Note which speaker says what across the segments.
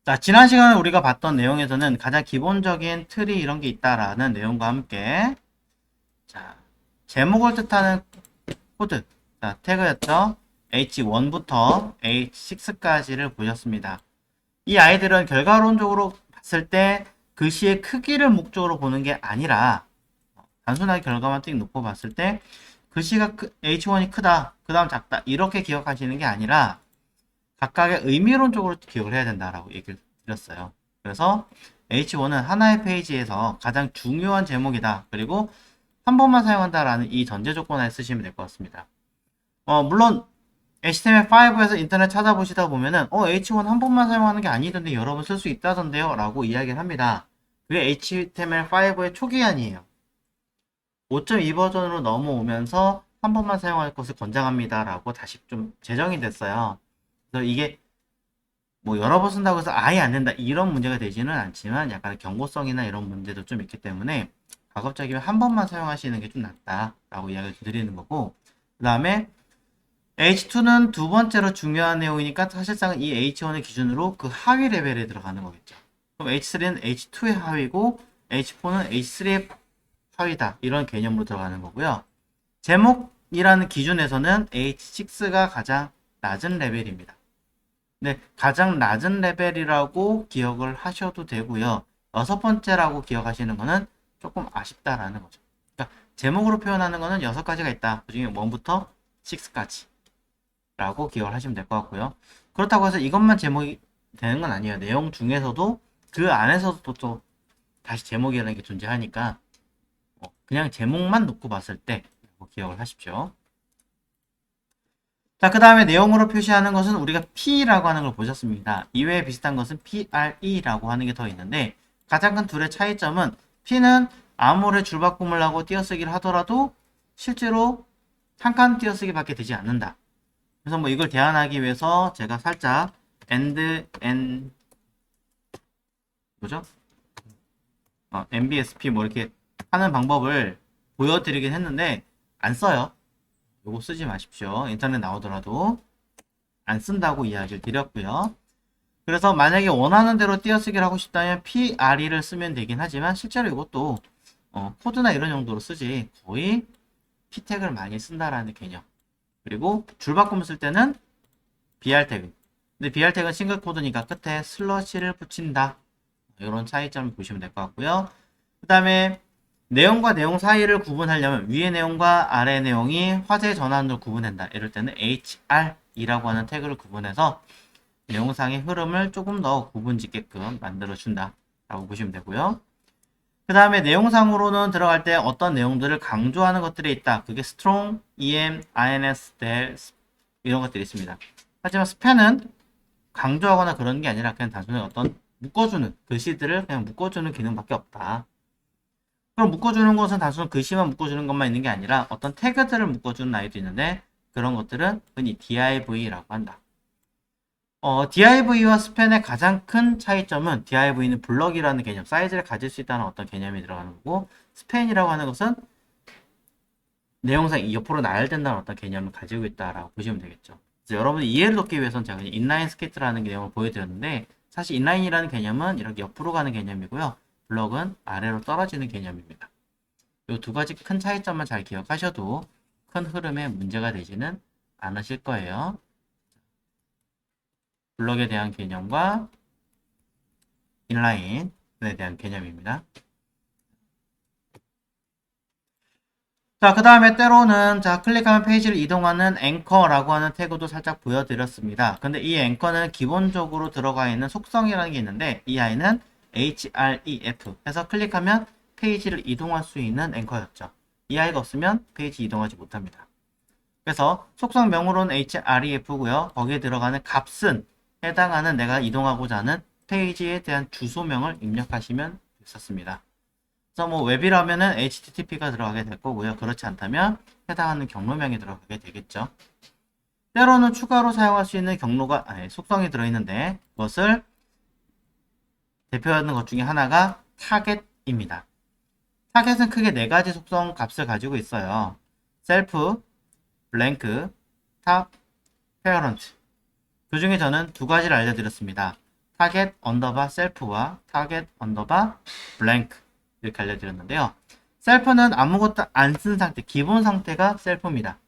Speaker 1: 자, 지난 시간에 우리가 봤던 내용에서는 가장 기본적인 틀이 이런 게 있다라는 내용과 함께, 자, 제목을 뜻하는 코드, 자, 태그였죠. H1부터 H6까지를 보셨습니다. 이 아이들은 결과론적으로 봤을 때 글씨의 크기를 목적으로 보는 게 아니라, 단순하게 결과만 띡 놓고 봤을 때 글씨가 H1이 크다, 그 다음 작다, 이렇게 기억하시는 게 아니라 각각의 의미론적으로 기억을 해야 된다라고 얘기를 드렸어요. 그래서 H1은 하나의 페이지에서 가장 중요한 제목이다. 그리고 한 번만 사용한다라는 이 전제 조건에 쓰시면 될 것 같습니다. 물론 HTML5에서 인터넷 찾아보시다 보면은 H1 한 번만 사용하는 게 아니던데 여러 번 쓸 수 있다던데요 라고 이야기를 합니다. 그게 HTML5의 초기한이에요. 5.2 버전으로 넘어오면서 한 번만 사용할 것을 권장합니다 라고 다시 좀 제정이 됐어요. 그래서 이게 뭐 여러 번 쓴다고 해서 아예 안 된다 이런 문제가 되지는 않지만 약간 경고성이나 이런 문제도 좀 있기 때문에 가급적이면 한 번만 사용하시는 게 좀 낫다라고 이야기를 드리는 거고, 그 다음에 H2는 두 번째로 중요한 내용이니까 사실상은 이 H1을 기준으로 그 하위 레벨에 들어가는 거겠죠. 그럼 H3는 H2의 하위고 H4는 H3의 하위다 이런 개념으로 들어가는 거고요. 제목이라는 기준에서는 H6가 가장 낮은 레벨입니다. 네, 가장 낮은 레벨이라고 기억을 하셔도 되고요. 여섯 번째라고 기억하시는 거는 조금 아쉽다라는 거죠. 그러니까 제목으로 표현하는 거는 여섯 가지가 있다. 그 중에 1부터 6까지 라고 기억을 하시면 될 것 같고요. 그렇다고 해서 이것만 제목이 되는 건 아니에요. 내용 중에서도 그 안에서도 또 다시 제목이라는 게 존재하니까 그냥 제목만 놓고 봤을 때 기억을 하십시오. 자, 그 다음에 내용으로 표시하는 것은 우리가 P라고 하는 걸 보셨습니다. 이외에 비슷한 것은 PRE라고 하는 게 더 있는데, 가장 큰 둘의 차이점은 P는 아무리 줄바꿈을 하고 띄어쓰기를 하더라도 실제로 한 칸 띄어쓰기 밖에 되지 않는다. 그래서 뭐 이걸 대안하기 위해서 제가 살짝 and 뭐죠? MBSP 뭐 이렇게 하는 방법을 보여드리긴 했는데 안 써요. 요거 쓰지 마십시오. 인터넷 나오더라도 안 쓴다고 이야기를 드렸고요. 그래서 만약에 원하는 대로 띄어쓰기를 하고 싶다면 PRE를 쓰면 되긴 하지만 실제로 이것도 코드나 이런 용도로 쓰지 거의 P 태그를 많이 쓴다라는 개념. 그리고 줄바꿈을 쓸 때는 BR 태그. 근데 BR 태그는 싱글 코드니까 끝에 슬러시를 붙인다. 이런 차이점을 보시면 될 것 같고요. 그 다음에 내용과 내용 사이를 구분하려면 위의 내용과 아래 내용이 화제 전환으로 구분된다. 이럴 때는 HR이라고 하는 태그를 구분해서 내용상의 흐름을 조금 더 구분짓게끔 만들어준다 라고 보시면 되고요. 그 다음에 내용상으로는 들어갈 때 어떤 내용들을 강조하는 것들이 있다. 그게 strong, em, ins, del 이런 것들이 있습니다. 하지만 스팬은 강조하거나 그런 게 아니라 그냥 단순히 어떤 묶어주는 글씨들을 그냥 묶어주는 기능밖에 없다. 그럼 묶어주는 것은 단순히 글씨만 묶어주는 것만 있는 게 아니라 어떤 태그들을 묶어주는 아이도 있는데 그런 것들은 흔히 div라고 한다. div와 스팬의 가장 큰 차이점은 div는 블럭이라는 개념, 사이즈를 가질 수 있다는 어떤 개념이 들어가는 거고, 스팬이라고 하는 것은 내용상 옆으로 나열된다는 어떤 개념을 가지고 있다라고 보시면 되겠죠. 그래서 여러분이 이해를 돕기 위해서는 제가 인라인 스케이트라는 개념을 보여드렸는데, 사실 인라인이라는 개념은 이렇게 옆으로 가는 개념이고요. 블럭은 아래로 떨어지는 개념입니다. 이 두 가지 큰 차이점만 잘 기억하셔도 큰 흐름에 문제가 되지는 않으실 거예요. 블럭에 대한 개념과 인라인에 대한 개념입니다. 자, 그 다음에 때로는 자 클릭하면 페이지를 이동하는 앵커라고 하는 태그도 살짝 보여드렸습니다. 근데 이 앵커는 기본적으로 들어가 있는 속성이라는 게 있는데 이 아이는 href 해서 클릭하면 페이지를 이동할 수 있는 앵커였죠. 이 아이가 없으면 페이지 이동하지 못합니다. 그래서 속성명으로는 href고요. 거기에 들어가는 값은 해당하는 내가 이동하고자 하는 페이지에 대한 주소명을 입력하시면 됐었습니다. 그래서 뭐 웹이라면은 HTTP가 들어가게 될 거고요. 그렇지 않다면 해당하는 경로명이 들어가게 되겠죠. 때로는 추가로 사용할 수 있는 경로가 속성이 들어있는데 그것을 대표하는 것 중에 하나가 타겟입니다. 타겟은 크게 네 가지 속성 값을 가지고 있어요. 셀프, 블랭크, 탑, 페어런트. 그 중에 저는 두 가지를 알려드렸습니다. 타겟 언더바 셀프와 타겟 언더바 블랭크 이렇게 알려드렸는데요. 셀프는 아무것도 안 쓴 상태, 기본 상태가 셀프입니다.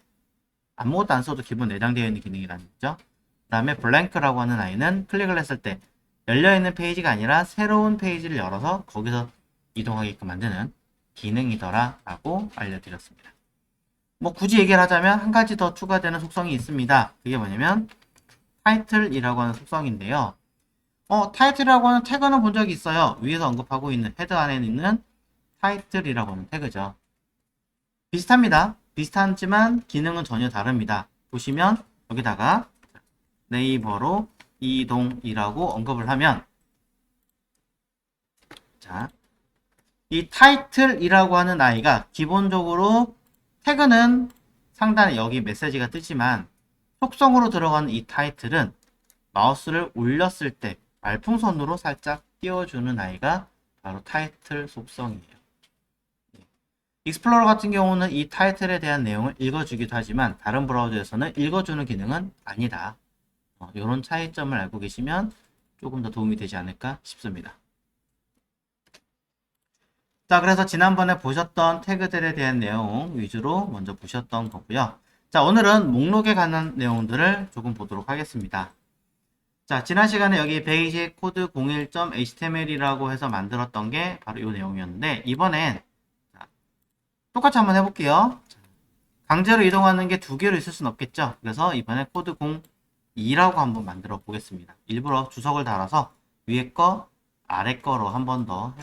Speaker 1: 아무것도 안 써도 기본 내장되어 있는 기능이라는 거죠. 그 다음에 블랭크라고 하는 아이는 클릭을 했을 때 열려있는 페이지가 아니라 새로운 페이지를 열어서 거기서 이동하게끔 만드는 기능이더라 라고 알려드렸습니다. 뭐 굳이 얘기를 하자면 한 가지 더 추가되는 속성이 있습니다. 그게 뭐냐면 타이틀이라고 하는 속성인데요. 타이틀이라고 하는 태그는 본 적이 있어요. 위에서 언급하고 있는 헤드 안에 있는 타이틀이라고 하는 태그죠. 비슷합니다. 비슷하지만 기능은 전혀 다릅니다. 보시면 여기다가 네이버로 이동이라고 언급을 하면 자, 이 타이틀이라고 하는 아이가 기본적으로 태그는 상단에 여기 메시지가 뜨지만 속성으로 들어가는 이 타이틀은 마우스를 올렸을 때 말풍선으로 살짝 띄워주는 아이가 바로 타이틀 속성이에요. 익스플로러 같은 경우는 이 타이틀에 대한 내용을 읽어주기도 하지만 다른 브라우저에서는 읽어주는 기능은 아니다. 이런 차이점을 알고 계시면 조금 더 도움이 되지 않을까 싶습니다. 자, 그래서 지난번에 보셨던 태그들에 대한 내용 위주로 먼저 보셨던 거고요. 자, 오늘은 목록에 관한 내용들을 조금 보도록 하겠습니다. 자, 지난 시간에 여기 베이직 코드 01.html이라고 해서 만들었던 게 바로 이 내용이었는데 이번엔 똑같이 한번 해볼게요. 강제로 이동하는 게 두 개로 있을 순 없겠죠. 그래서 이번에 코드 02라고 한번 만들어 보겠습니다. 일부러 주석을 달아서 위에 거, 아래 거로 한 번 더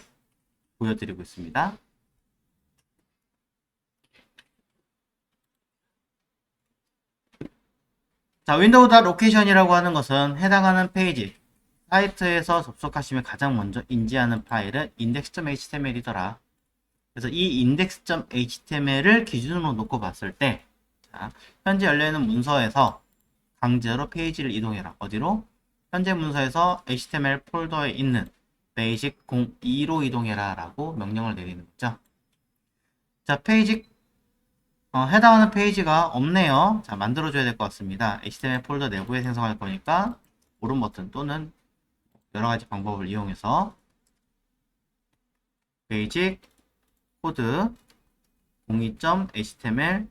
Speaker 1: 보여드리고 있습니다. 자, 윈도우.로케이션이라고 하는 것은 해당하는 페이지, 사이트에서 접속하시면 가장 먼저 인지하는 파일은 index.html이더라. 그래서 이 index.html을 기준으로 놓고 봤을 때, 자, 현재 열려있는 문서에서 강제로 페이지를 이동해라. 어디로? 현재 문서에서 HTML 폴더에 있는 베이직 02로 이동해라 라고 명령을 내리는 거죠. 자, 해당하는 페이지가 없네요. 자, 만들어줘야 될 것 같습니다. HTML 폴더 내부에 생성할 거니까 오른 버튼 또는 여러가지 방법을 이용해서 베이직 코드 02.html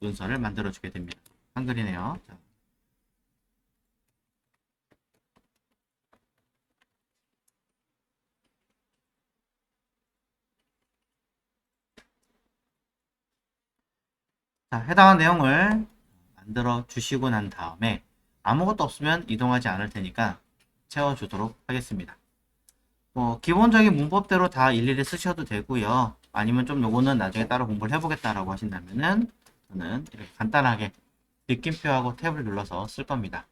Speaker 1: 문서를 만들어주게 됩니다. 한글이네요. 자, 해당한 내용을 만들어 주시고 난 다음에 아무것도 없으면 이동하지 않을 테니까 채워주도록 하겠습니다. 기본적인 문법대로 다 일일이 쓰셔도 되고요. 아니면 좀 요거는 나중에 따로 공부를 해보겠다라고 하신다면은 저는 이렇게 간단하게 느낌표하고 탭을 눌러서 쓸 겁니다.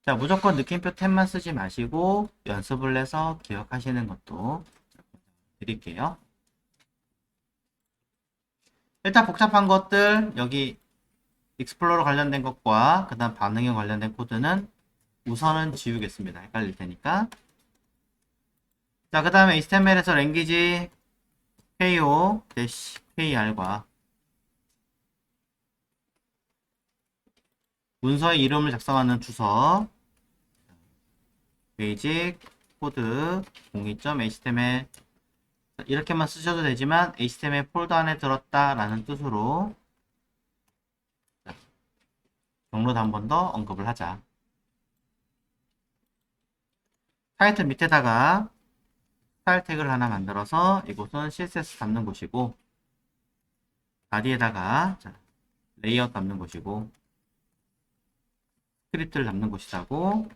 Speaker 1: 자, 무조건 느낌표 탭만 쓰지 마시고 연습을 해서 기억하시는 것도 드릴게요. 일단 복잡한 것들 여기 익스플로러 관련된 것과 그 다음 반응에 관련된 코드는 우선은 지우겠습니다. 헷갈릴 테니까. 자, 그 다음에 HTML에서 랭귀지 ko-kr과 문서의 이름을 작성하는 주석 베이직 코드 02.html 이렇게만 쓰셔도 되지만 HTML 폴더 안에 들었다 라는 뜻으로 경로도 한 번 더 언급을 하자. 타이틀 밑에다가 스타일 태그를 하나 만들어서 이곳은 CSS 담는 곳이고 바디에다가 레이아웃 담는 곳이고 스크립트를 담는 곳이라고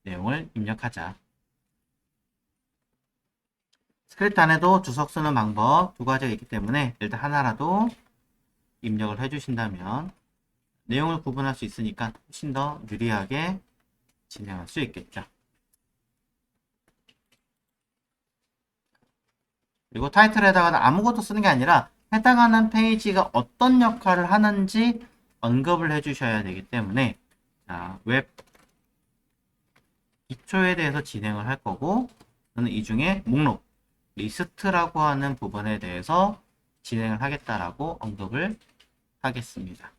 Speaker 1: 내용을 입력하자. 스크립트 안에도 주석 쓰는 방법 두 가지가 있기 때문에 일단 하나라도 입력을 해주신다면 내용을 구분할 수 있으니까 훨씬 더 유리하게 진행할 수 있겠죠. 그리고 타이틀에다가는 아무것도 쓰는 게 아니라 해당하는 페이지가 어떤 역할을 하는지 언급을 해주셔야 되기 때문에 자, 웹 기초에 대해서 진행을 할 거고 저는 이 중에 목록 리스트라고 하는 부분에 대해서 진행을 하겠다라고 언급을 하겠습니다.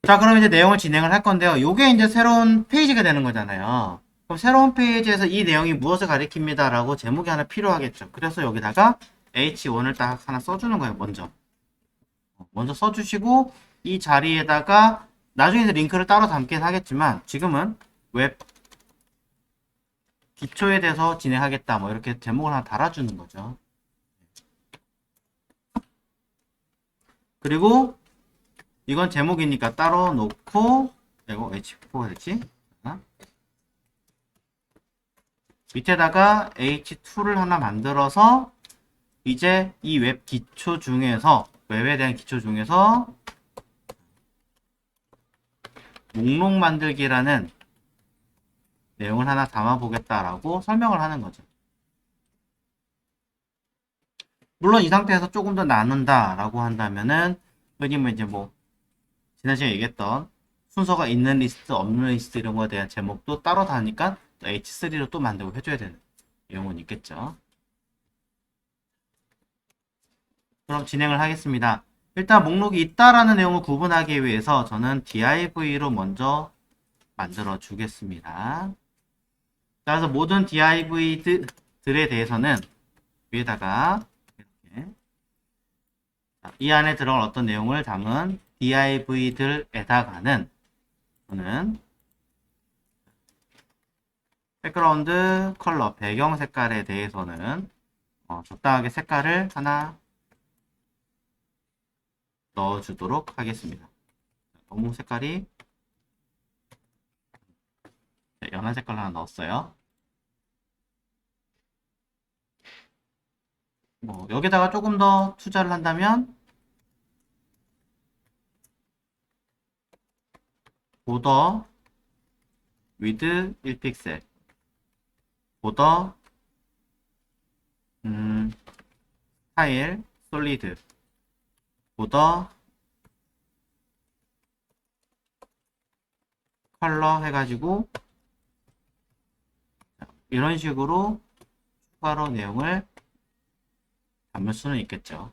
Speaker 1: 자, 그럼 이제 내용을 진행을 할 건데요. 요게 이제 새로운 페이지가 되는 거잖아요. 그럼 새로운 페이지에서 이 내용이 무엇을 가리킵니다 라고 제목이 하나 필요하겠죠. 그래서 여기다가 H1을 딱 하나 써주는 거예요, 먼저 써주시고, 이 자리에다가, 나중에 링크를 따로 담긴 하겠지만, 지금은 웹 기초에 대해서 진행하겠다, 뭐, 이렇게 제목을 하나 달아주는 거죠. 그리고, 이건 제목이니까 따로 놓고, 이거 H4가 됐지? 밑에다가 H2를 하나 만들어서, 이제 이 웹 기초 중에서, 웹에 대한 기초 중에서, 목록 만들기라는 내용을 하나 담아보겠다라고 설명을 하는 거죠. 물론 이 상태에서 조금 더 나눈다라고 한다면은 흔히 뭐 이제 뭐 지난 시간에 얘기했던 순서가 있는 리스트, 없는 리스트 이런 거에 대한 제목도 따로 다니까 H3로 또 만들고 해줘야 되는 내용은 있겠죠. 그럼 진행을 하겠습니다. 일단 목록이 있다라는 내용을 구분하기 위해서 저는 div로 먼저 만들어 주겠습니다. 그래서 모든 div들에 대해서는 위에다가 이렇게 이 안에 들어갈 어떤 내용을 담은 div들에다가는 저는 백그라운드 컬러 배경 색깔에 대해서는 적당하게 색깔을 하나 넣어주도록 하겠습니다. 너무 색깔이 연한 색깔 하나 넣었어요. 뭐 여기다가 조금 더 투자를 한다면 보더 위드 1픽셀 보더 스타일 솔리드 보더 컬러 해가지고 이런 식으로 추가로 내용을 담을 수는 있겠죠.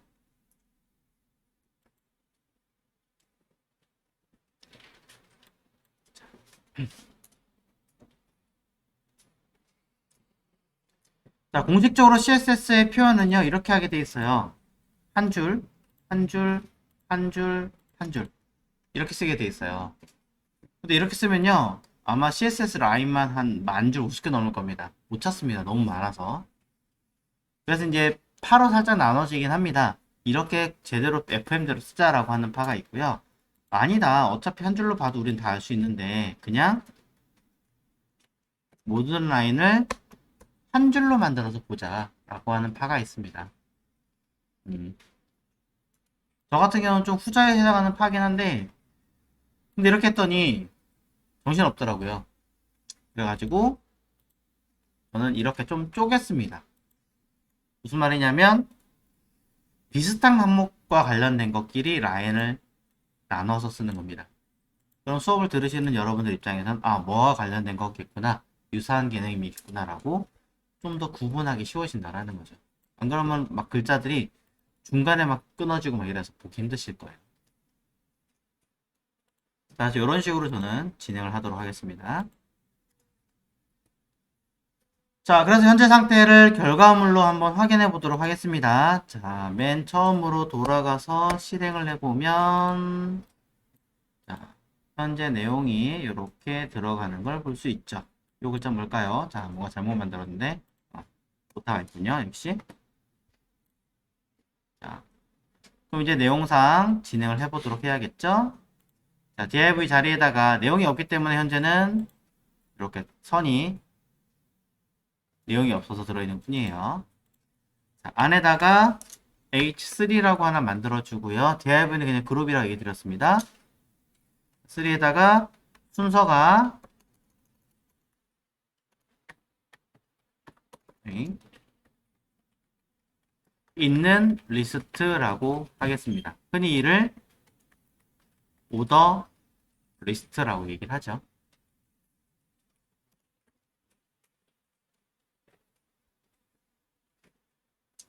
Speaker 1: 자, 공식적으로 CSS의 표현은요, 이렇게 하게 돼 있어요. 한 줄, 한 줄, 한 줄, 한 줄. 이렇게 쓰게 돼 있어요. 근데 이렇게 쓰면요, 아마 CSS 라인만 한 10,000줄, 50개 넘을 겁니다. 못 찾습니다. 너무 많아서. 그래서 이제 파로 살짝 나눠지긴 합니다. 이렇게 제대로 FM대로 쓰자라고 하는 파가 있고요. 아니다. 어차피 한 줄로 봐도 우린 다 알 수 있는데, 그냥 모든 라인을 한 줄로 만들어서 보자 라고 하는 파가 있습니다. 저 같은 경우는 좀 후자에 해당하는 파긴 한데 근데 이렇게 했더니 정신없더라고요. 그래가지고 저는 이렇게 좀 쪼갰습니다. 무슨 말이냐면 비슷한 항목과 관련된 것끼리 라인을 나눠서 쓰는 겁니다. 그럼 수업을 들으시는 여러분들 입장에서는 뭐와 관련된 거겠구나, 유사한 개념이 있구나 라고 좀 더 구분하기 쉬워진다라는 거죠. 안 그러면 막 글자들이 중간에 막 끊어지고 막 이래서 보기 힘드실 거예요. 자, 이런 식으로 저는 진행을 하도록 하겠습니다. 자, 그래서 현재 상태를 결과물로 한번 확인해 보도록 하겠습니다. 자, 맨 처음으로 돌아가서 실행을 해보면, 자, 현재 내용이 이렇게 들어가는 걸 볼 수 있죠. 요 글자 뭘까요? 자, 뭔가 잘못 만들었는데, 오타가 있군요, 역시. 자, 그럼 이제 내용상 진행을 해보도록 해야겠죠? 자, div 자리에다가 내용이 없기 때문에 현재는 이렇게 선이 내용이 없어서 들어있는 뿐이에요. 자, 안에다가 H3라고 하나 만들어 주고요. div는 그냥 그룹이라고 얘기 드렸습니다. 3에다가 순서가 있는 리스트라고 하겠습니다. 흔히 이를 오더 리스트라고 얘기를 하죠.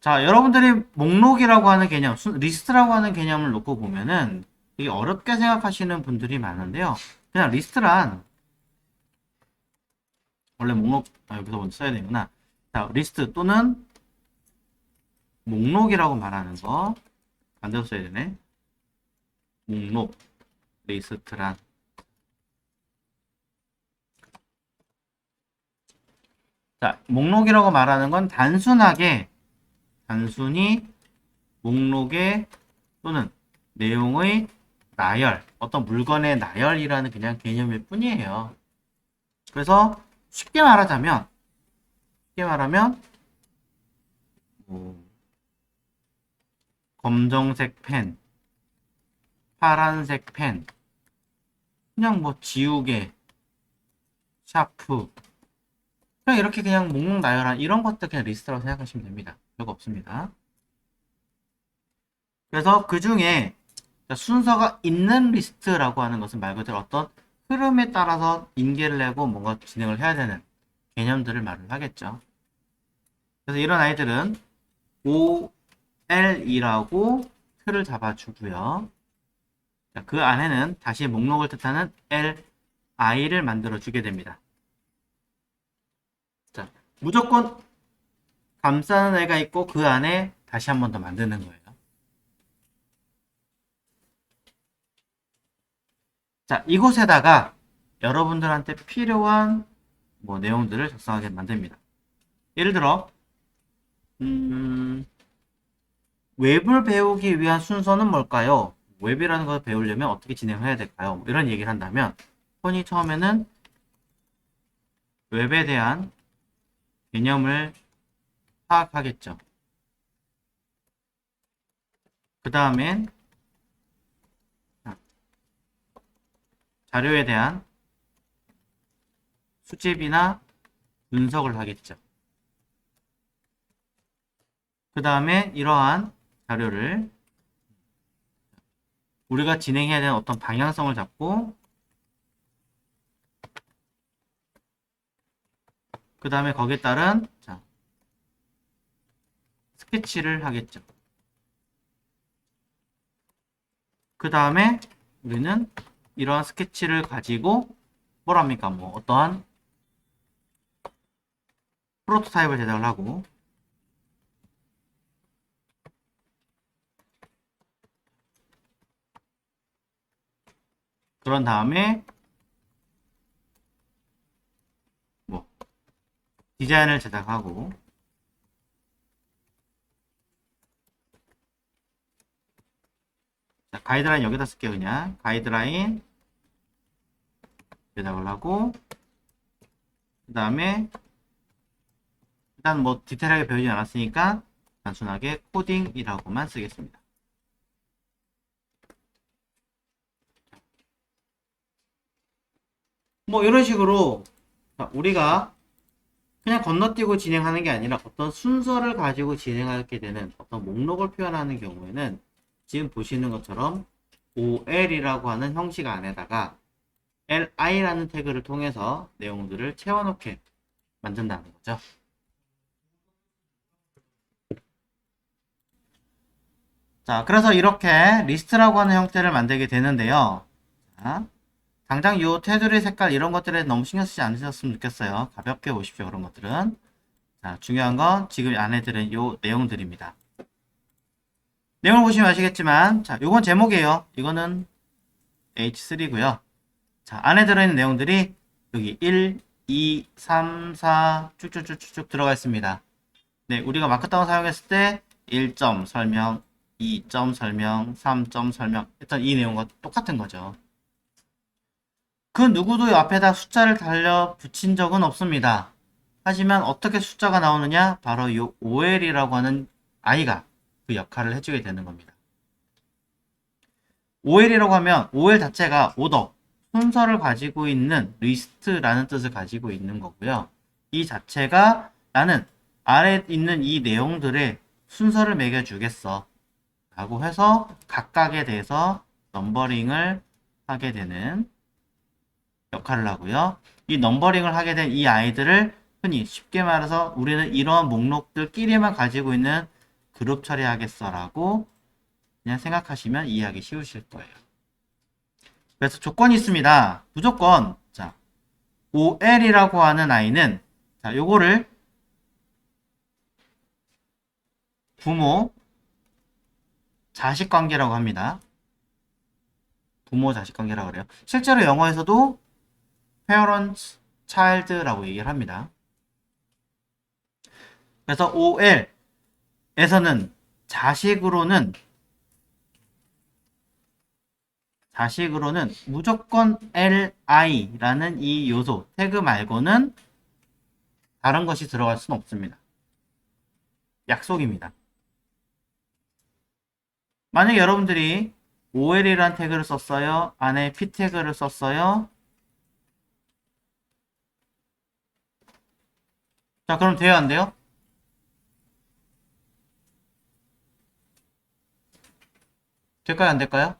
Speaker 1: 자, 여러분들이 목록이라고 하는 개념, 리스트라고 하는 개념을 놓고 보면은 되게 어렵게 생각하시는 분들이 많은데요. 그냥 리스트란 원래 목록 여기서 먼저 써야 되구나. 자, 리스트 또는 목록이라고 말하는 거 반대로 써야 되네. 목록 리스트란 자, 목록이라고 말하는 건 단순히 목록의 또는 내용의 나열, 어떤 물건의 나열이라는 그냥 개념일 뿐이에요. 그래서 쉽게 말하면 뭐 검정색 펜, 파란색 펜, 그냥 뭐 지우개, 샤프, 그냥 이렇게 그냥 목록 나열한 이런 것들 그냥 리스트라고 생각하시면 됩니다. 별거 없습니다. 그래서 그 중에 순서가 있는 리스트라고 하는 것은 말 그대로 어떤 흐름에 따라서 인계를 내고 뭔가 진행을 해야 되는 개념들을 말을 하겠죠. 그래서 이런 아이들은 OL이라고 틀을 잡아주고요. 그 안에는 다시 목록을 뜻하는 LI를 만들어 주게 됩니다. 자, 무조건 감싸는 애가 있고 그 안에 다시 한 번 더 만드는 거예요. 자, 이곳에다가 여러분들한테 필요한 뭐 내용들을 작성하게 만듭니다. 예를 들어 웹을 배우기 위한 순서는 뭘까요? 웹이라는 걸 배우려면 어떻게 진행해야 될까요? 뭐 이런 얘기를 한다면 폰이 처음에는 웹에 대한 개념을 파악하겠죠. 그 다음엔 자료에 대한 수집이나 분석을 하겠죠. 그 다음에 이러한 자료를 우리가 진행해야 되는 어떤 방향성을 잡고 그 다음에 거기에 따른 스케치를 하겠죠. 그 다음에 우리는 이러한 스케치를 가지고 뭐랍니까? 뭐 어떠한 프로토타입을 제작을 하고 그런 다음에 뭐 디자인을 제작하고 자, 가이드라인 여기다 쓸게요. 그냥 가이드라인 제작을 하고 그 다음에 일단 뭐 디테일하게 배우지 않았으니까 단순하게 코딩이라고만 쓰겠습니다. 뭐 이런 식으로 우리가 그냥 건너뛰고 진행하는 게 아니라 어떤 순서를 가지고 진행하게 되는 어떤 목록을 표현하는 경우에는 지금 보시는 것처럼 OL이라고 하는 형식 안에다가 LI라는 태그를 통해서 내용들을 채워넣게 만든다는 거죠. 자, 그래서 이렇게 리스트라고 하는 형태를 만들게 되는데요. 자, 당장 요 테두리 색깔 이런 것들에 너무 신경 쓰지 않으셨으면 좋겠어요. 가볍게 보십시오. 그런 것들은. 자, 중요한 건 지금 안에 들은 요 내용들입니다. 내용을 보시면 아시겠지만, 자, 요건 제목이에요. 이거는 H3고요. 자, 안에 들어있는 내용들이 여기 1, 2, 3, 4 쭉쭉쭉쭉 들어가 있습니다. 네, 우리가 마크다운 사용했을 때 1점 설명, 2점 설명, 3점 설명 일단 이 내용과 똑같은 거죠. 그 누구도 앞에다 숫자를 달려 붙인 적은 없습니다. 하지만 어떻게 숫자가 나오느냐? 바로 이 OL이라고 하는 아이가 그 역할을 해주게 되는 겁니다. OL이라고 하면 OL 자체가 오더, 순서를 가지고 있는 리스트라는 뜻을 가지고 있는 거고요. 이 자체가 나는 아래에 있는 이 내용들의 순서를 매겨주겠어 라고 해서 각각에 대해서 넘버링을 하게 되는 역할을 하고요. 이 넘버링을 하게 된 이 아이들을 흔히 쉽게 말해서 우리는 이러한 목록들끼리만 가지고 있는 그룹 처리하겠어 라고 그냥 생각하시면 이해하기 쉬우실 거예요. 그래서 조건이 있습니다. 무조건 자 OL이라고 하는 아이는 자 요거를 부모 자식 관계라고 합니다. 부모 자식 관계라고 그래요. 실제로 영어에서도 parents child라고 얘기를 합니다. 그래서 OL에서는 자식으로는 무조건 LI라는 이 요소 태그 말고는 다른 것이 들어갈 수는 없습니다. 약속입니다. 만약에 여러분들이 OL이라는 태그를 썼어요. 안에 P 태그를 썼어요. 자, 그럼 돼요, 안 돼요? 될까요, 안 될까요?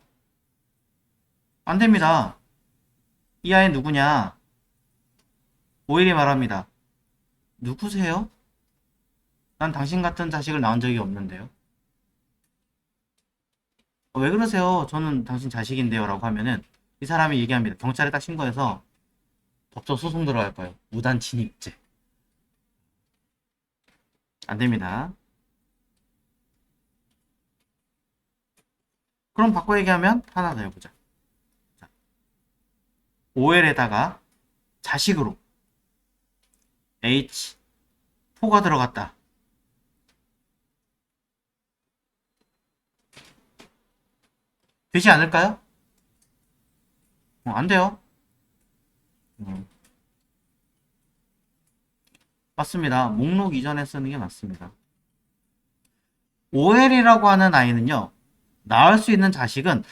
Speaker 1: 안 됩니다. 이 아이 누구냐? OL이 말합니다. 누구세요? 난 당신 같은 자식을 낳은 적이 없는데요. 왜 그러세요? 저는 당신 자식인데요. 라고 하면은 이 사람이 얘기합니다. 경찰에 딱 신고해서 법적 소송 들어갈 거예요. 무단 침입죄. 안 됩니다. 그럼 바꿔 얘기하면 하나 더 해보자. OL에다가 자식으로 H4가 들어갔다. 되지 않을까요? 안 돼요. 맞습니다. 목록 이전에 쓰는 게 맞습니다. OL이라고 하는 아이는요, 낳을 수 있는 자식은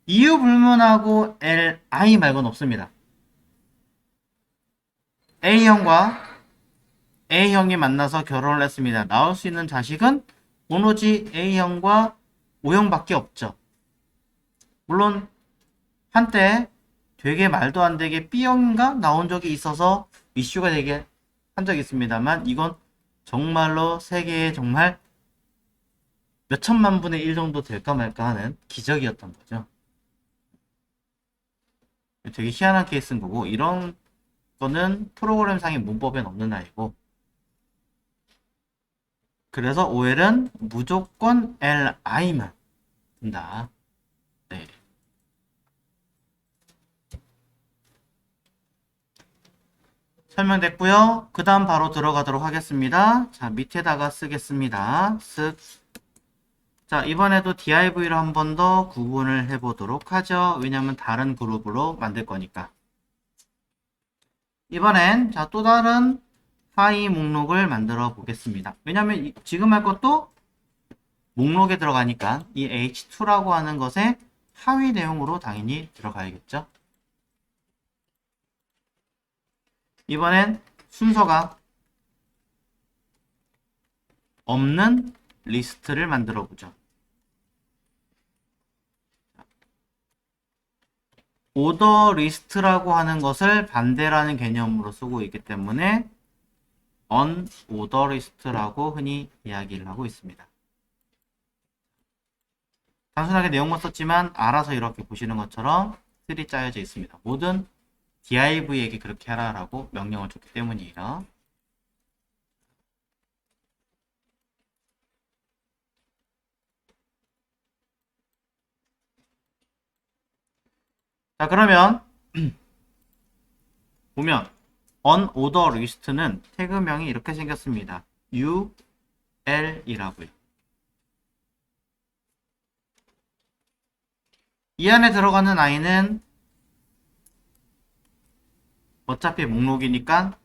Speaker 1: 이유 불문하고 LI 말고는 없습니다. A형과 A형이 만나서 결혼을 했습니다. 낳을 수 있는 자식은 오로지 A형과 O형밖에 없죠. 물론 한때 되게 말도 안 되게 B형인가 나온 적이 있어서 이슈가 되게 한 적이 있습니다만 이건 정말로 세계에 정말 몇 천만 분의 1 정도 될까 말까 하는 기적이었던 거죠. 되게 희한한 케이스인 거고 이런 거는 프로그램상의 문법엔 없는 아이고 그래서 OL은 무조건 LI만 된다. 네. 설명됐고요. 그 다음 바로 들어가도록 하겠습니다. 자, 밑에다가 쓰겠습니다. 쓱. 자, 이번에도 div를 한 번 더 구분을 해보도록 하죠. 왜냐면 다른 그룹으로 만들 거니까. 이번엔 자, 또 다른 하위 목록을 만들어 보겠습니다. 왜냐면 지금 할 것도 목록에 들어가니까 이 H2라고 하는 것에 하위 내용으로 당연히 들어가야겠죠. 이번엔 순서가 없는 리스트를 만들어 보죠. 오더 리스트라고 하는 것을 반대라는 개념으로 쓰고 있기 때문에 unorder list라고 흔히 이야기를 하고 있습니다. 단순하게 내용만 썼지만 알아서 이렇게 보시는 것처럼 틀이 짜여져 있습니다. 모든 div에게 그렇게 하라라고 명령을 줬기 때문이에요. 자, 그러면 보면 unorder list는 태그명이 이렇게 생겼습니다. ul이라고요. 이 안에 들어가는 아이는 어차피 목록이니까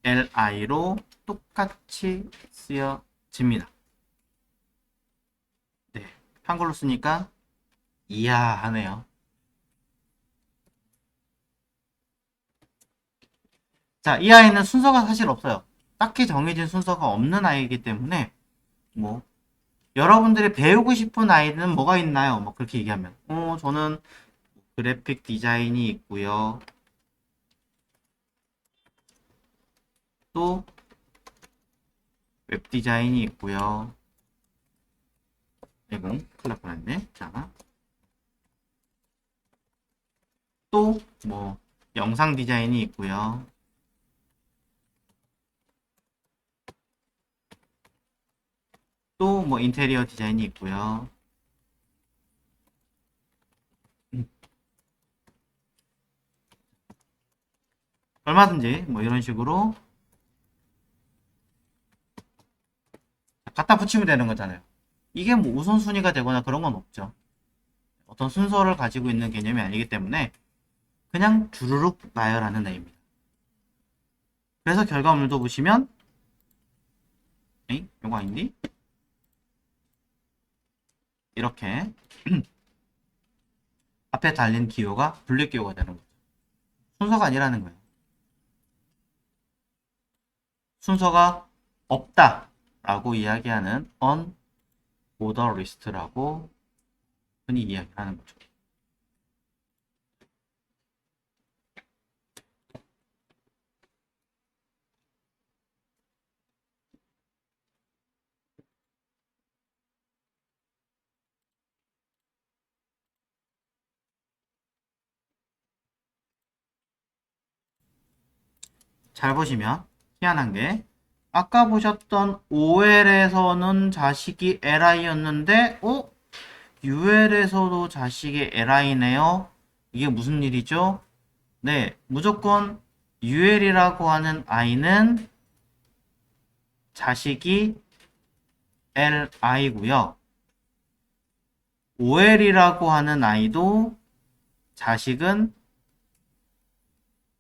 Speaker 1: li로 똑같이 쓰여집니다. 네, 한글로 쓰니까 이해하네요. 자, 이 아이는 순서가 사실 없어요. 딱히 정해진 순서가 없는 아이이기 때문에 뭐 여러분들이 배우고 싶은 아이는 뭐가 있나요? 뭐 그렇게 얘기하면 저는 그래픽 디자인이 있고요. 또 웹 디자인이 있고요. 아이고 큰일 날 뻔했네. 자, 또 뭐 영상 디자인이 있고요. 또 뭐 인테리어 디자인이 있고요. 얼마든지 뭐 이런 식으로 갖다 붙이면 되는 거잖아요. 이게 뭐 우선순위가 되거나 그런 건 없죠. 어떤 순서를 가지고 있는 개념이 아니기 때문에 그냥 주르륵 나열하는 애입니다. 그래서 결과물도 보시면 에이? 이거 아닌데? 이렇게 앞에 달린 기호가 분리기호가 되는 거죠. 순서가 아니라는 거예요. 순서가 없다 라고 이야기하는 unordered list라고 흔히 이야기하는 거죠. 잘 보시면 희한한 게 아까 보셨던 OL에서는 자식이 LI였는데 UL에서도 자식이 LI네요. 이게 무슨 일이죠? 네, 무조건 UL이라고 하는 I는 자식이 LI고요. OL이라고 하는 I도 자식은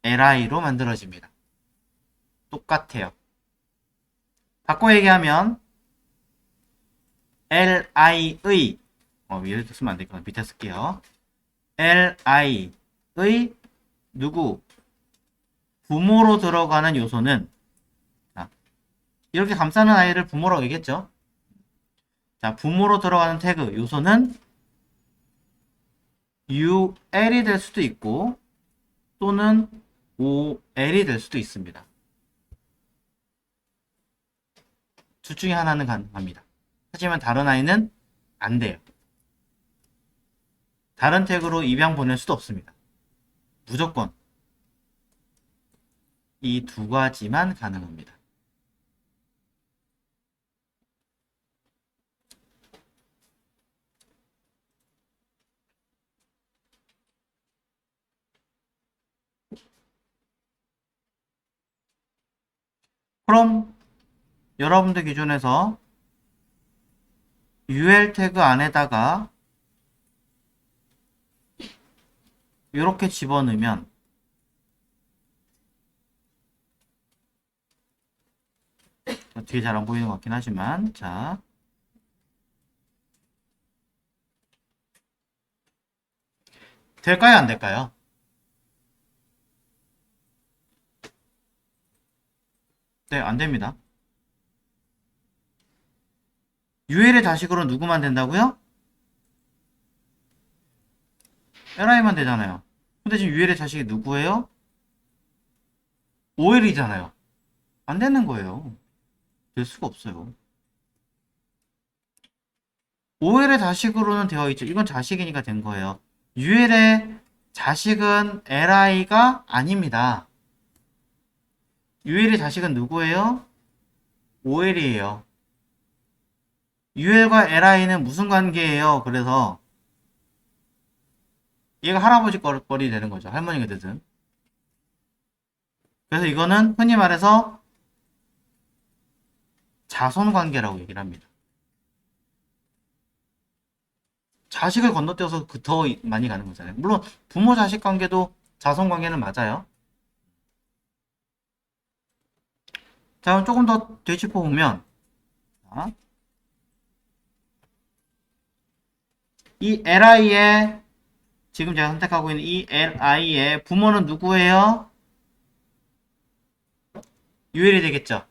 Speaker 1: LI로 만들어집니다. 똑같아요. 바꿔 얘기하면 LI의 위에 쓰면 안 되겠구나. 밑에 쓸게요. LI의 누구? 부모로 들어가는 요소는 자, 이렇게 감싸는 아이를 부모라고 얘기했죠. 자, 부모로 들어가는 태그 요소는 UL이 될 수도 있고 또는 OL이 될 수도 있습니다. 둘 중에 하나는 가능합니다. 하지만 다른 아이는 안 돼요. 다른 태그로 입양 보낼 수도 없습니다. 무조건 이 두 가지만 가능합니다. 그럼 여러분들 기준에서 UL 태그 안에다가 이렇게 집어넣으면 뒤에 잘 안 보이는 것 같긴 하지만 자 될까요 안 될까요? 네, 안 됩니다. UL의 자식으로 누구만 된다고요? LI만 되잖아요. 근데 지금 UL의 자식이 누구예요? OL이잖아요. 안 되는 거예요. 될 수가 없어요. OL의 자식으로는 되어 있죠. 이건 자식이니까 된 거예요. UL의 자식은 LI가 아닙니다. UL의 자식은 누구예요? OL이에요. UL과 LI는 무슨 관계예요? 그래서 얘가 할아버지 뻘이 되는 거죠. 할머니가 되든. 그래서 이거는 흔히 말해서 자손 관계라고 얘기를 합니다. 자식을 건너뛰어서 더 많이 가는 거잖아요. 물론 부모 자식 관계도 자손 관계는 맞아요. 자, 그럼 조금 더 되짚어 보면 이 LI의 지금 제가 선택하고 있는 이 LI의 부모는 누구예요? UL이 되겠죠.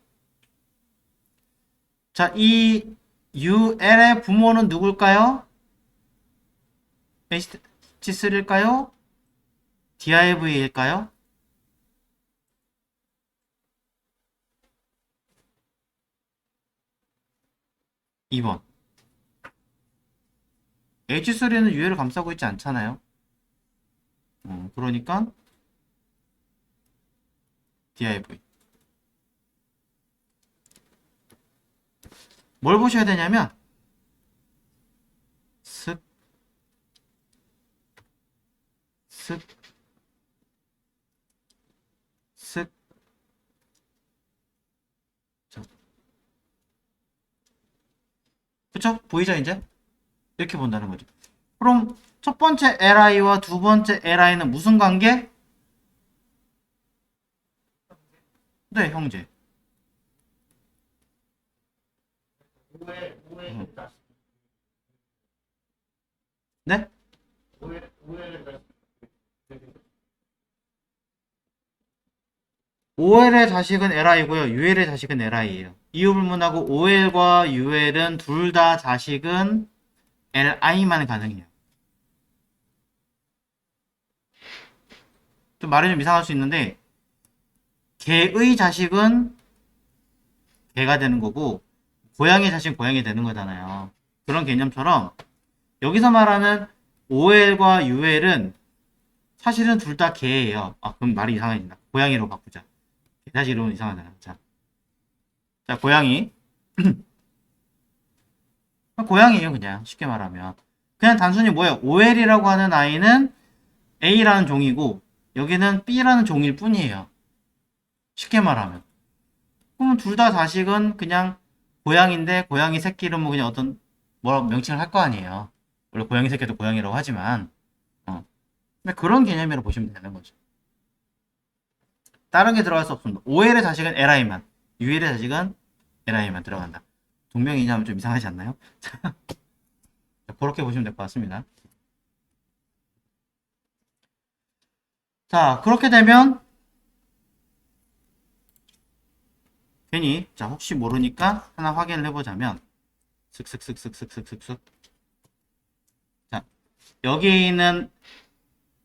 Speaker 1: 자, 이 UL의 부모는 누굴까요? H3일까요? DIV일까요? 2번. H3는 UL을 감싸고 있지 않잖아요. 그러니까 div. 뭘 보셔야 되냐면 슥, 슥, 슥. 자, 그쵸? 보이죠 이제? 이렇게 본다는 거죠. 그럼 첫 번째 li와 두 번째 li는 무슨 관계? 네, 형제. 음. 네? OL의 자식은 li고요. UL의 자식은 li예요. 이유 불문하고 OL과 UL은 둘 다 자식은 li만 가능해요. 좀 말이 좀 이상할 수 있는데 개의 자식은 개가 되는 거고 고양이의 자식은 고양이 되는 거잖아요. 그런 개념처럼 여기서 말하는 OL과 UL은 사실은 둘 다 개예요. 아, 그럼 말이 이상해진다. 고양이로 바꾸자. 개 자식으로는 이상하잖아. 자, 고양이. 고양이에요, 그냥. 쉽게 말하면. 그냥 단순히 뭐예요? OL이라고 하는 아이는 A라는 종이고, 여기는 B라는 종일 뿐이에요. 쉽게 말하면. 그럼 둘 다 자식은 그냥 고양인데, 고양이 새끼 이름 뭐 그냥 어떤, 뭐라고 명칭을 할 거 아니에요. 원래 고양이 새끼도 고양이라고 하지만, 근데 그런 개념으로 보시면 되는 거죠. 다른 게 들어갈 수 없습니다. OL의 자식은 LI만, UL의 자식은 LI만 들어간다. 동명이인하면 좀 이상하지 않나요? 그렇게 보시면 될 것 같습니다. 자, 그렇게 되면 괜히 자 혹시 모르니까 하나 확인을 해보자면 슥슥슥슥슥슥슥슥 자 여기 있는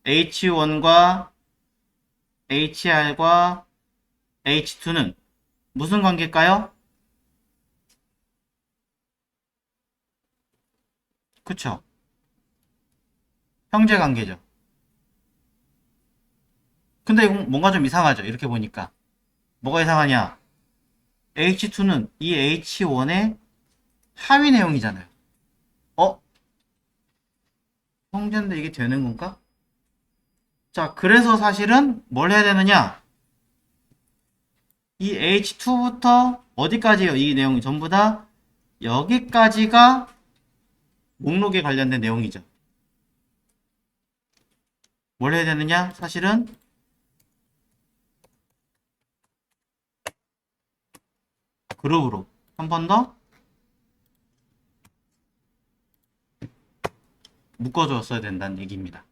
Speaker 1: H1과 HR과 H2는 무슨 관계일까요? 그쵸? 형제 관계죠. 근데 이건 뭔가 좀 이상하죠. 이렇게 보니까 뭐가 이상하냐? H2는 이 H1의 하위 내용이잖아요. 어? 형제인데 이게 되는 건가? 자, 그래서 사실은 뭘 해야 되느냐? 이 H2부터 어디까지요? 이 내용이 전부 다 여기까지가 목록에 관련된 내용이죠. 뭘 해야 되느냐? 사실은 그룹으로 한 번 더 묶어줬어야 된다는 얘기입니다.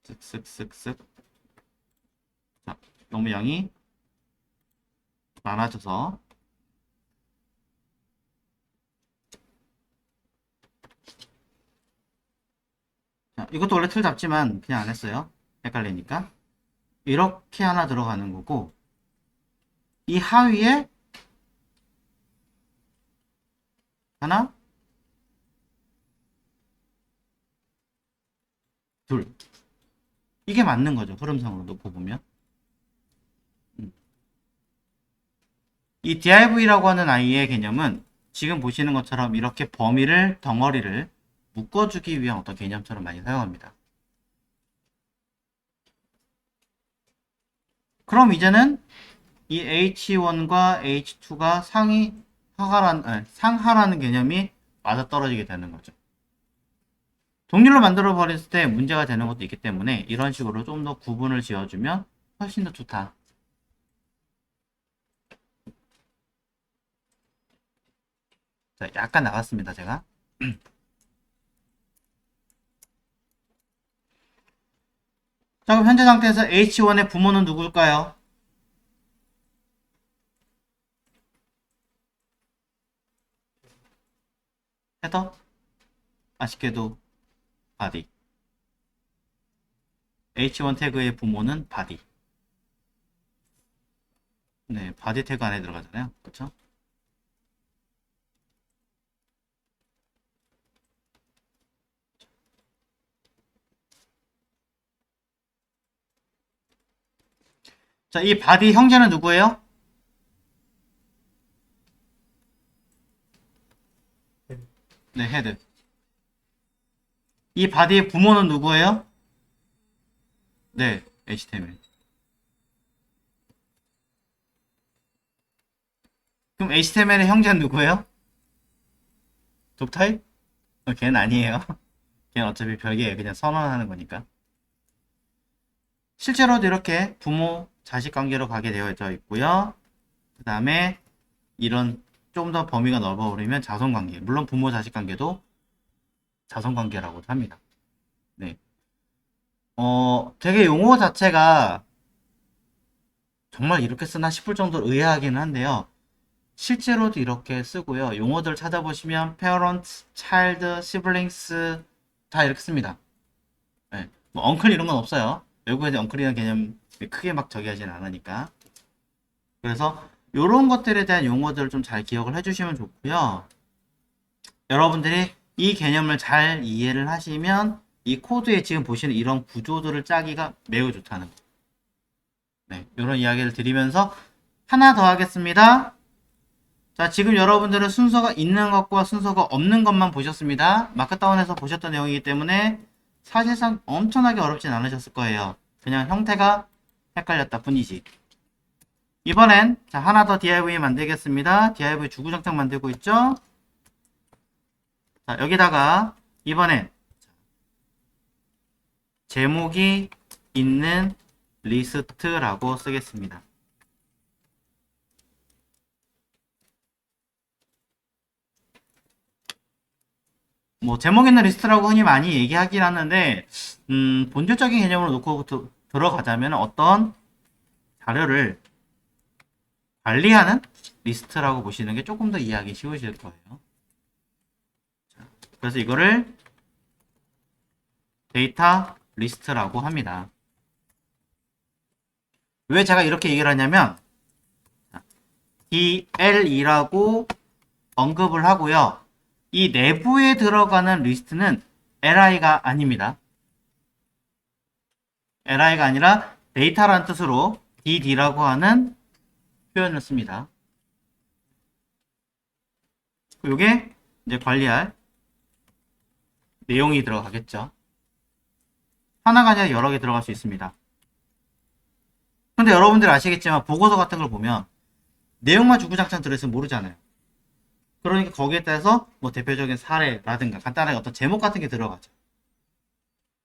Speaker 1: 쓱쓱쓱쓱. 자, 너무 양이 많아져서 자, 이것도 원래 틀 잡지만 그냥 안 했어요. 헷갈리니까. 이렇게 하나 들어가는 거고 이 하위에 하나, 둘. 이게 맞는 거죠. 흐름상으로 놓고 보면. 음. 이 div라고 하는 아이의 개념은 지금 보시는 것처럼 이렇게 범위를, 덩어리를 묶어주기 위한 어떤 개념처럼 많이 사용합니다. 그럼 이제는 이 H1과 H2가 상하라는 개념이 맞아떨어지게 되는 거죠. 동률로 만들어 버렸을 때 문제가 되는 것도 있기 때문에 이런 식으로 좀 더 구분을 지어주면 훨씬 더 좋다. 자, 약간 나갔습니다, 제가. 자, 그럼 현재 상태에서 H1의 부모는 누구일까요? 헤더? 아쉽게도 바디. H1 태그의 부모는 바디. 네, 바디 태그 안에 들어가잖아요. 그쵸? 자, 이 바디 형제는 누구예요? 네, 헤드. 이 바디의 부모는 누구예요? 네, HTML. 그럼 HTML의 형제는 누구예요? 독타입? 걔는 아니에요. 걔는 어차피 별개예요. 그냥 선언하는 거니까. 실제로도 이렇게 부모, 자식 관계로 가게 되어져 있고요. 그 다음에 이런 좀 더 범위가 넓어버리면 자손 관계. 물론 부모, 자식 관계도 자손 관계라고도 합니다. 네. 되게 용어 자체가 정말 이렇게 쓰나 싶을 정도로 의아하기는 한데요. 실제로도 이렇게 쓰고요. 용어들 찾아보시면 parents, child, siblings 다 이렇게 씁니다. 네. 뭐 uncle 이런 건 없어요. 외국에서 uncle이라는 개념 크게 막 저기 하진 않으니까. 그래서 이런 것들에 대한 용어들을 좀 잘 기억을 해주시면 좋고요. 여러분들이 이 개념을 잘 이해를 하시면 이 코드에 지금 보시는 이런 구조들을 짜기가 매우 좋다는 거. 네, 이런 이야기를 드리면서 하나 더 하겠습니다. 자, 지금 여러분들은 순서가 있는 것과 순서가 없는 것만 보셨습니다. 마크다운에서 보셨던 내용이기 때문에 사실상 엄청나게 어렵진 않으셨을 거예요. 그냥 형태가 헷갈렸다 뿐이지. 이번엔 자, 하나 더 div 만들겠습니다. div 주구장창 만들고 있죠? 자, 여기다가 이번엔 제목이 있는 리스트라고 쓰겠습니다. 뭐 제목 있는 리스트라고 흔히 많이 얘기하긴 하는데 본질적인 개념으로 놓고 들어가자면 어떤 자료를 관리하는 리스트라고 보시는 게 조금 더 이해하기 쉬우실 거예요. 자, 그래서 이거를 데이터 리스트라고 합니다. 왜 제가 이렇게 얘기를 하냐면 DL이라고 언급을 하고요. 이 내부에 들어가는 리스트는 li가 아닙니다. li가 아니라 데이터라는 뜻으로 dd라고 하는 표현을 씁니다. 이게 이제 관리할 내용이 들어가겠죠. 하나가 아니라 여러 개 들어갈 수 있습니다. 근데 여러분들 아시겠지만 보고서 같은 걸 보면 내용만 주구장창 들어있으면 모르잖아요. 그러니까 거기에 따라서 뭐 대표적인 사례라든가 간단하게 어떤 제목 같은 게 들어가죠.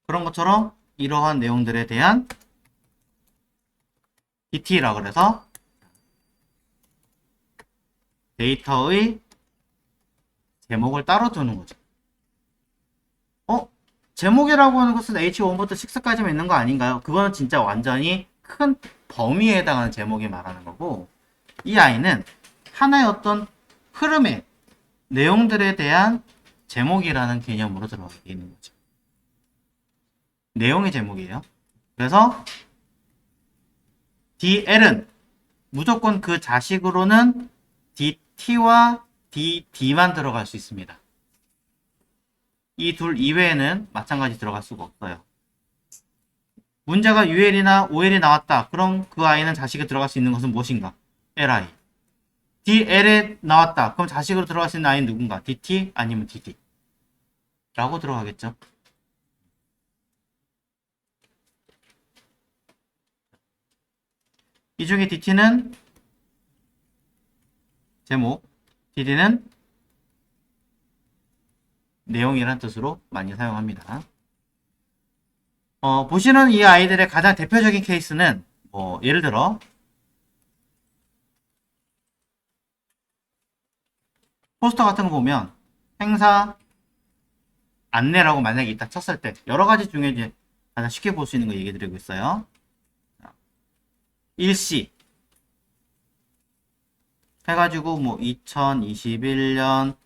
Speaker 1: 그런 것처럼 이러한 내용들에 대한 DT라고 그래서 데이터의 제목을 따로 두는 거죠. 제목이라고 하는 것은 H1부터 6까지만 있는 거 아닌가요? 그거는 진짜 완전히 큰 범위에 해당하는 제목이 말하는 거고, 이 아이는 하나의 어떤 흐름의 내용들에 대한 제목이라는 개념으로 들어가게 되어 있는 거죠. 내용의 제목이에요. 그래서 DL은 무조건 그 자식으로는 DT와 DD만 들어갈 수 있습니다. 이 둘 이외에는 마찬가지 들어갈 수가 없어요. 문제가 UL이나 OL이 나왔다. 그럼 그 아이는 자식에 들어갈 수 있는 것은 무엇인가? LI. DL에 나왔다. 그럼 자식으로 들어갈 수 있는 아이는 누군가? DT 아니면 DD. 라고 들어가겠죠. 이 중에 DT는 제목, DD는 내용이라는 뜻으로 많이 사용합니다. 보시는 이 아이들의 가장 대표적인 케이스는 예를 들어 포스터 같은 거 보면 행사 안내라고 만약에 있다 쳤을 때 여러 가지 중에 이제 가장 쉽게 볼 수 있는 거 얘기 드리고 있어요. 일시 해가지고 2021년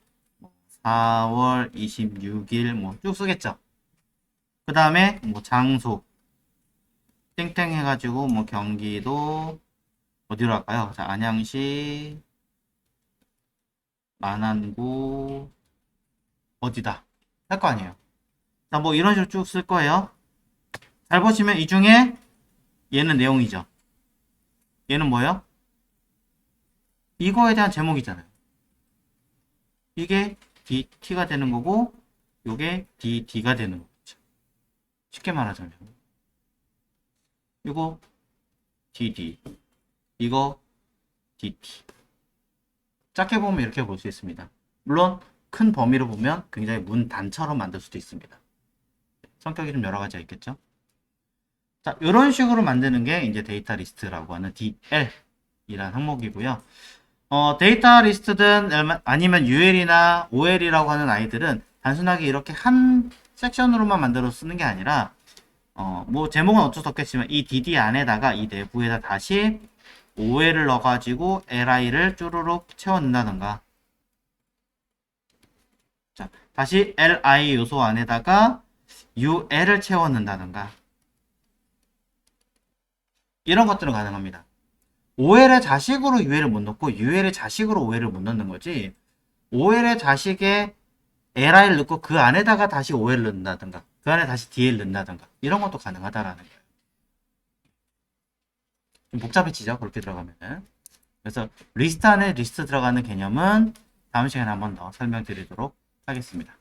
Speaker 1: 4월 26일 쭉 쓰겠죠. 그 다음에 장소 땡땡 해가지고 경기도 어디로 할까요? 자, 안양시 만안구 어디다 할 거 아니에요. 자, 이런 식으로 쭉 쓸 거예요. 잘 보시면 이 중에 얘는 내용이죠. 얘는 뭐예요? 이거에 대한 제목이잖아요. 이게 DT가 되는 거고 요게 DD가 되는 거죠. 쉽게 말하자면 이거 DD, 이거 DT. 작게 보면 이렇게 볼 수 있습니다. 물론 큰 범위로 보면 굉장히 문단처럼 만들 수도 있습니다. 성격이 좀 여러 가지가 있겠죠. 자, 이런 식으로 만드는 게 이제 데이터 리스트라고 하는 DL이라는 항목이고요. 데이터 리스트든 아니면 UL이나 OL이라고 하는 아이들은 단순하게 이렇게 한 섹션으로만 만들어 쓰는 게 아니라 뭐 제목은 어쩔 수 없겠지만 이 DD 안에다가 이 내부에다 다시 OL을 넣어가지고 LI를 쭈루룩 채워 넣는다던가, 자, 다시 LI 요소 안에다가 UL을 채워 넣는다던가, 이런 것들은 가능합니다. OL의 자식으로 UL을 못 넣고 UL의 자식으로 OL을 못 넣는 거지, OL의 자식에 LI를 넣고 그 안에다가 다시 OL을 넣는다든가 그 안에 다시 DL 넣는다든가 이런 것도 가능하다라는 거예요. 좀 복잡해지죠, 그렇게 들어가면은. 그래서 리스트 안에 리스트 들어가는 개념은 다음 시간에 한 번 더 설명드리도록 하겠습니다.